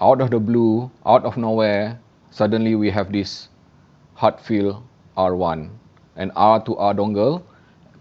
out of the blue, out of nowhere, suddenly we have this Heartfield R1, an R2R dongle,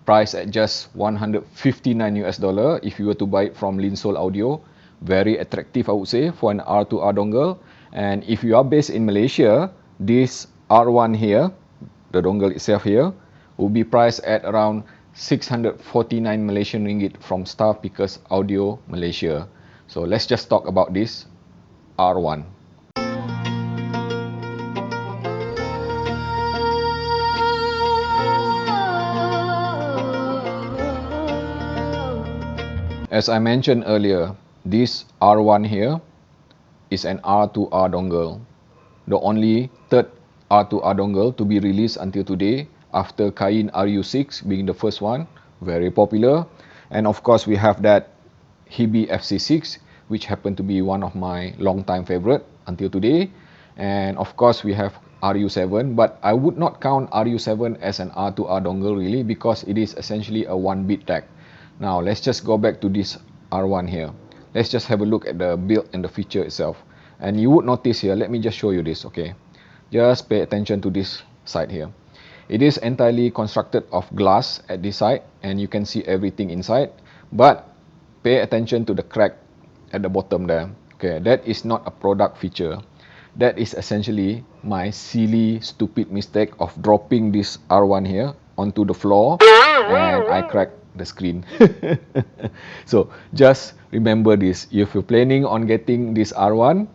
priced at just 159 US dollar if you were to buy it from Linsoul Audio. Very attractive, I would say, for an R2R dongle. And if you are based in Malaysia, this R1 here, the dongle itself here, will be priced at around 649 Malaysian ringgit from Star Pickers Audio Malaysia. So let's just talk about this R1. As I mentioned earlier, this R1 here is an R2R dongle, the only third R2R dongle to be released until today, after Kain RU6 being the first one, very popular. And of course we have that Hebe FC6, which happened to be one of my long-time favorite until today. And of course we have RU7, but I would not count RU7 as an R2R dongle really, because it is essentially a 1-bit tag. Now let's just go back to this R1 here. Let's just have a look at the build and the feature itself. And you would notice here, let me just show you this, okay? Just pay attention to this side here. It is entirely constructed of glass at this side, and you can see everything inside. But pay attention to the crack at the bottom there. Okay, that is not a product feature. That is essentially my silly, stupid mistake of dropping this R1 here onto the floor, and I cracked the screen. So just remember this. If you're planning on getting this R1,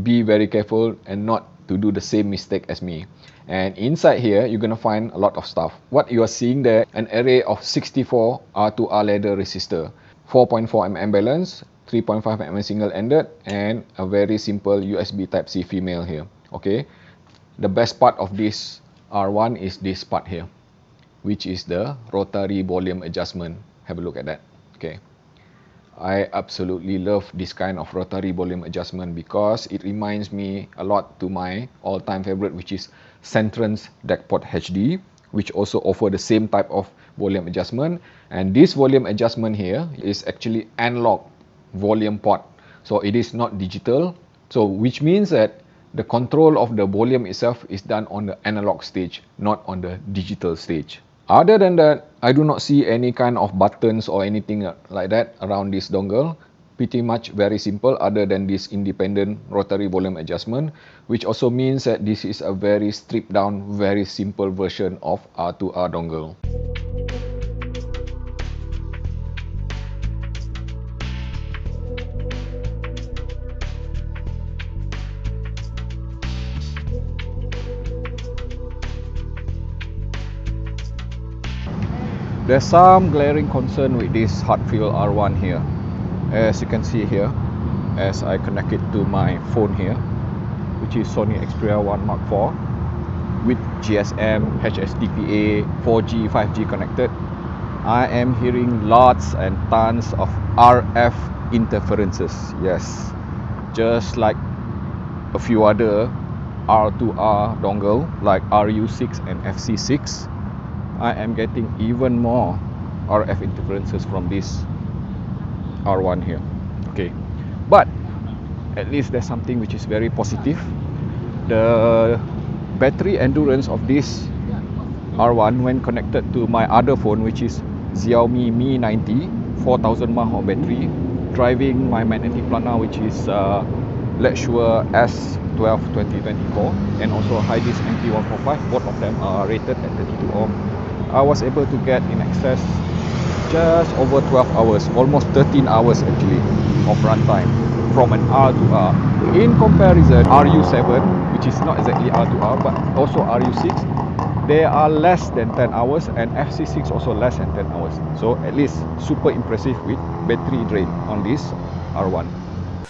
be very careful and not to do the same mistake as me. And inside here, you're gonna find a lot of stuff. What you are seeing there, an array of 64 R2R ladder resistor, 4.4mm balance, 3.5mm single-ended, and a very simple USB Type-C female here. Okay, the best part of this R1 is this part here, which is the rotary volume adjustment. Have a look at that. Okay, I absolutely love this kind of rotary volume adjustment because it reminds me a lot to my all-time favorite, which is Centron's DeckPort HD, which also offer the same type of volume adjustment. And this volume adjustment here is actually analog volume pot, so it is not digital. So which means that the control of the volume itself is done on the analog stage, not on the digital stage. Other than that, I do not see any kind of buttons or anything like that around this dongle. Pretty much very simple, other than this independent rotary volume adjustment, which also means that this is a very stripped down, very simple version of R2R dongle. There's some glaring concern with this Heartfield R1 here. As you can see here, as I connect it to my phone here, which is Sony Xperia 1 Mark IV with GSM, HSDPA, 4G, 5G connected, I am hearing lots and tons of RF interferences. Yes, just like a few other R2R dongle like RU6 and FC6, I am getting even more RF interferences from this R1 here. Okay, but at least there's something which is very positive. The battery endurance of this R1 when connected to my other phone, which is Xiaomi Mi 90, 4000 mAh battery, driving my magnetic planar, which is Luxury S12 2024, and also Hydis MP145, both of them are rated at 32 ohm. I was able to get in excess just over 12 hours, almost 13 hours actually, of runtime from an R2R. In comparison, RU7, which is not exactly R2R but also RU6, they are less than 10 hours, and FC6 also less than 10 hours. So at least super impressive with battery drain on this R1.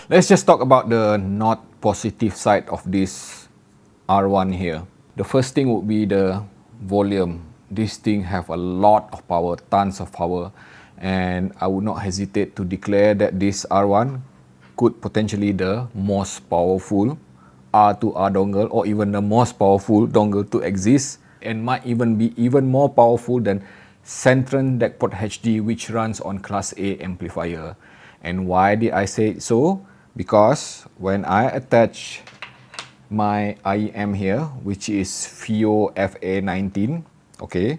Let's just talk about the not positive side of this R1 here. The first thing would be the volume. This thing have a lot of power, tons of power, and I would not hesitate to declare that this R1 could potentially the most powerful R2R dongle, or even the most powerful dongle to exist, and might even be even more powerful than Centron DeckPort HD, which runs on Class A amplifier. And why did I say so? because when I attach my IEM here, which is FIO FA19, okay,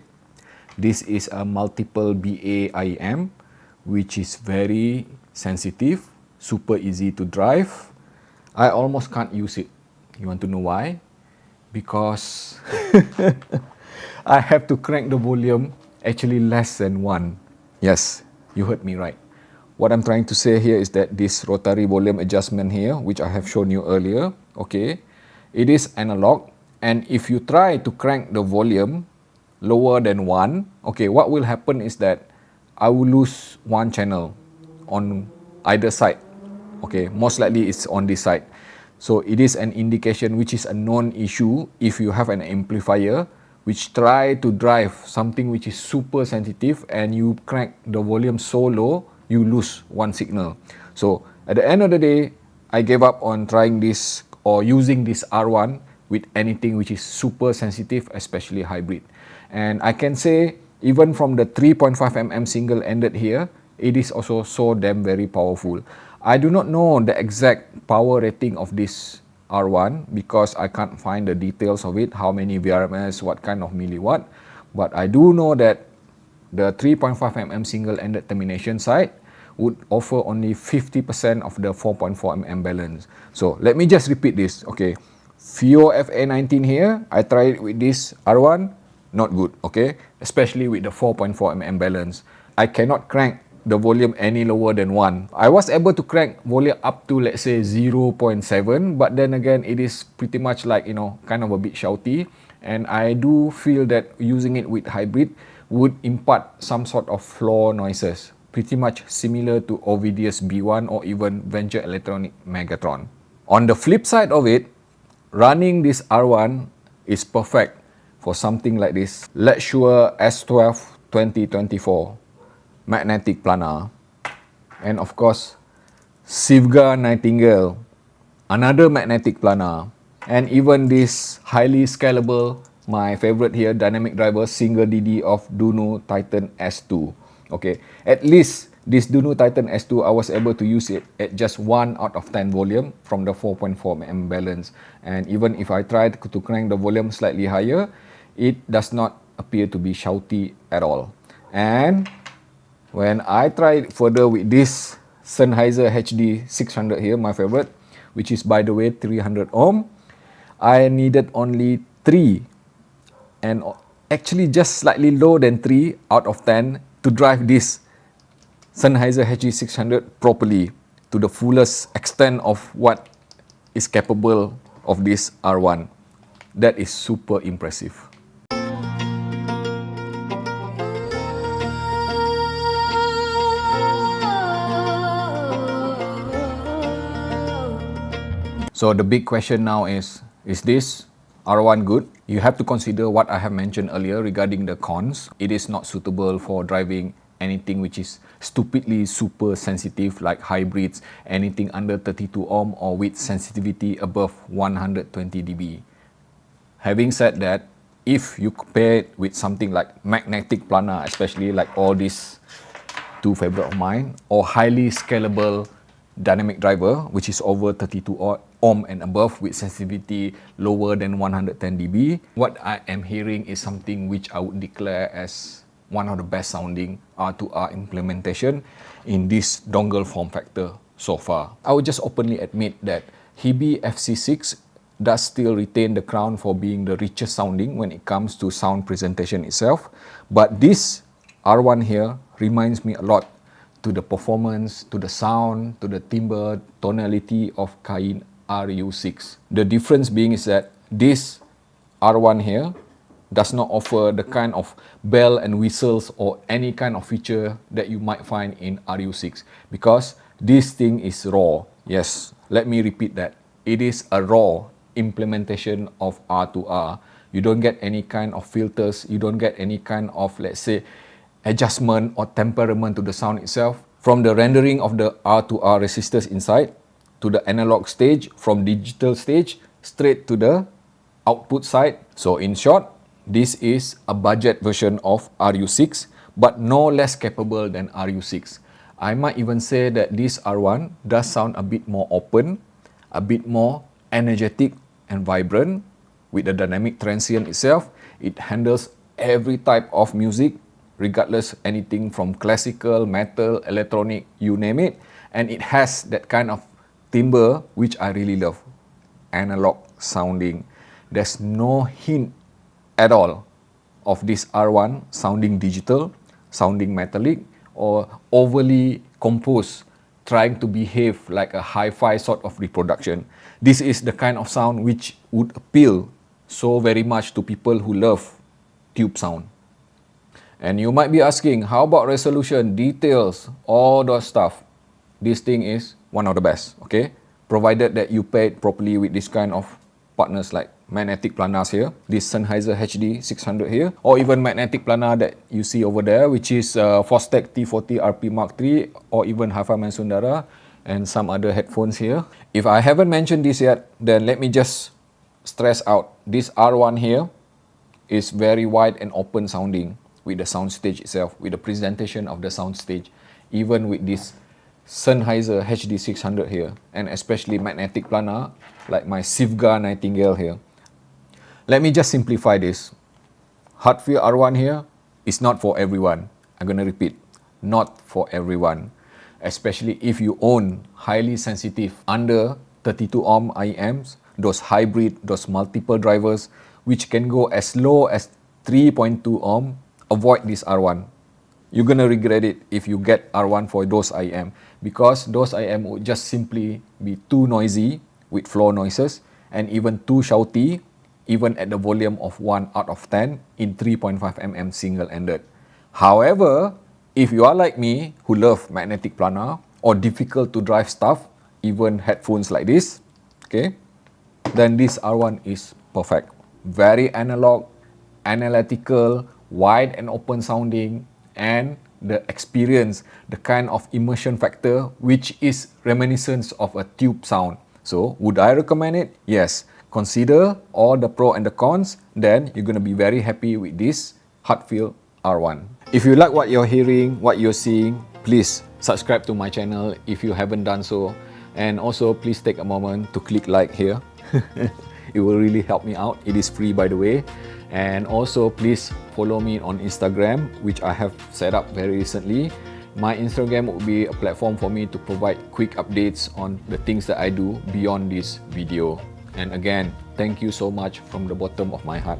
this is a multiple BA IEM, which is very sensitive, super easy to drive. I almost can't use it. You want to know why? Because I have to crank the volume actually less than 1. Yes, you heard me right. What I'm trying to say here is that this rotary volume adjustment here, which I have shown you earlier, okay, it is analog, and if you try to crank the volume lower than 1, okay, what will happen is that I will lose one channel on either side. Okay, most likely it's on this side. So it is an indication, which is a known issue if you have an amplifier which try to drive something which is super sensitive and you crank the volume so low, you lose one signal. So at the end of the day, I gave up on trying this or using this R1 with anything which is super sensitive, especially hybrid. And I can say even from the 3.5mm single-ended here, it is also so damn very powerful. I do not know the exact power rating of this R1 because I can't find the details of it, how many VRMS, what kind of milliwatt. But I do know that the 3.5mm single-ended termination side would offer only 50% of the 4.4mm balance. So let me just repeat this. Okay, FIO FA19 here, I tried it with this R1, not good, okay? Especially with the 4.4mm balance. I cannot crank the volume any lower than 1. I was able to crank volume up to, let's say, 0.7, but then again, it is pretty much like, you know, kind of a bit shouty. And I do feel that using it with hybrid would impart some sort of floor noises, pretty much similar to Ovidius B1 or even Venture Electronic Megatron. On the flip side of it, running this R1 is perfect for something like this Luxury S12 2024 magnetic planar, and of course Sivga Nightingale, another magnetic planar, and even this highly scalable, my favorite here, dynamic driver single DD of Dunu Titan S2. Okay, at least this Dunu Titan S2, I was able to use it at just 1 out of 10 volume from the 4.4mm balance, and even if I tried to crank the volume slightly higher, it does not appear to be shouty at all. And when I tried further with this Sennheiser HD 600 here, my favorite, which is by the way 300 ohm, I needed only 3, and actually just slightly lower than 3 out of 10 to drive this Sennheiser HD 600 properly to the fullest extent of what is capable of this R1. That is super impressive. So the big question now is this R1 good? You have to consider what I have mentioned earlier regarding the cons. It is not suitable for driving anything which is stupidly super sensitive like hybrids, anything under 32 ohm or with sensitivity above 120 dB. Having said that, if you compare it with something like magnetic planar, especially like all these two favorite of mine, or highly scalable dynamic driver, which is over 32 ohm and above with sensitivity lower than 110 dB. What I am hearing is something which I would declare as one of the best sounding R2R implementation in this dongle form factor so far. I would just openly admit that Hebe FC6 does still retain the crown for being the richest sounding when it comes to sound presentation itself, but this R1 here reminds me a lot to the performance, to the sound, to the timbre, tonality of Cayin RU6. The difference being is that this R1 here does not offer the kind of bell and whistles or any kind of feature that you might find in RU6 because this thing is raw. Yes, let me repeat that. It is a raw implementation of R2R. You don't get any kind of filters, you don't get any kind of, let's say, adjustment or temperament to the sound itself. From the rendering of the R2R resistors inside to the analog stage, from digital stage straight to the output side. So in short, this is a budget version of RU6 but no less capable than RU6. I might even say that this R1 does sound a bit more open, a bit more energetic and vibrant. With the dynamic transient itself, it handles every type of music, regardless anything from classical, metal, electronic, you name it. And it has that kind of timbre which I really love. Analog sounding. There's no hint at all of this R1 sounding digital, sounding metallic, or overly composed, trying to behave like a hi-fi sort of reproduction. This is the kind of sound which would appeal so very much to people who love tube sound. And you might be asking, how about resolution, details, all those stuff? This thing is one of the best, okay? Provided that you pay it properly with this kind of partners like magnetic planars here, this Sennheiser HD 600 here, or even magnetic planar that you see over there, which is Fostech T40 RP Mark III, or even Hi-Fi Mansundara, and some other headphones here. If I haven't mentioned this yet, then let me just stress out, this R1 here is very wide and open sounding with the soundstage itself, with the presentation of the soundstage, even with this Sennheiser HD 600 here, and especially magnetic planar like my Sivga Nightingale here. Let me just simplify this. Heartfield R1 here is not for everyone. I'm going to repeat, not for everyone. Especially if you own highly sensitive under 32 ohm IEMs, those hybrid, those multiple drivers, which can go as low as 3.2 ohm, avoid this R1. You're going to regret it if you get R1 for those IEM, because those IEM would just simply be too noisy with floor noises and even too shouty, even at the volume of 1 out of 10 in 3.5 mm single-ended. However, if you are like me who love magnetic planar or difficult to drive stuff, even headphones like this, okay, then this R1 is perfect. Very analog, analytical, wide and open sounding, and the experience, the kind of immersion factor which is reminiscent of a tube sound. So would I recommend it? Yes. Consider all the pros and the cons, then you're going to be very happy with this Heartfield R1. If you like what you're hearing, what you're seeing, please subscribe to my channel if you haven't done so. And also please take a moment to click like here. It will really help me out. It is free, by the way. And also please follow me on Instagram, which I have set up very recently. My Instagram will be a platform for me to provide quick updates on the things that I do beyond this video. And again, thank you so much from the bottom of my heart.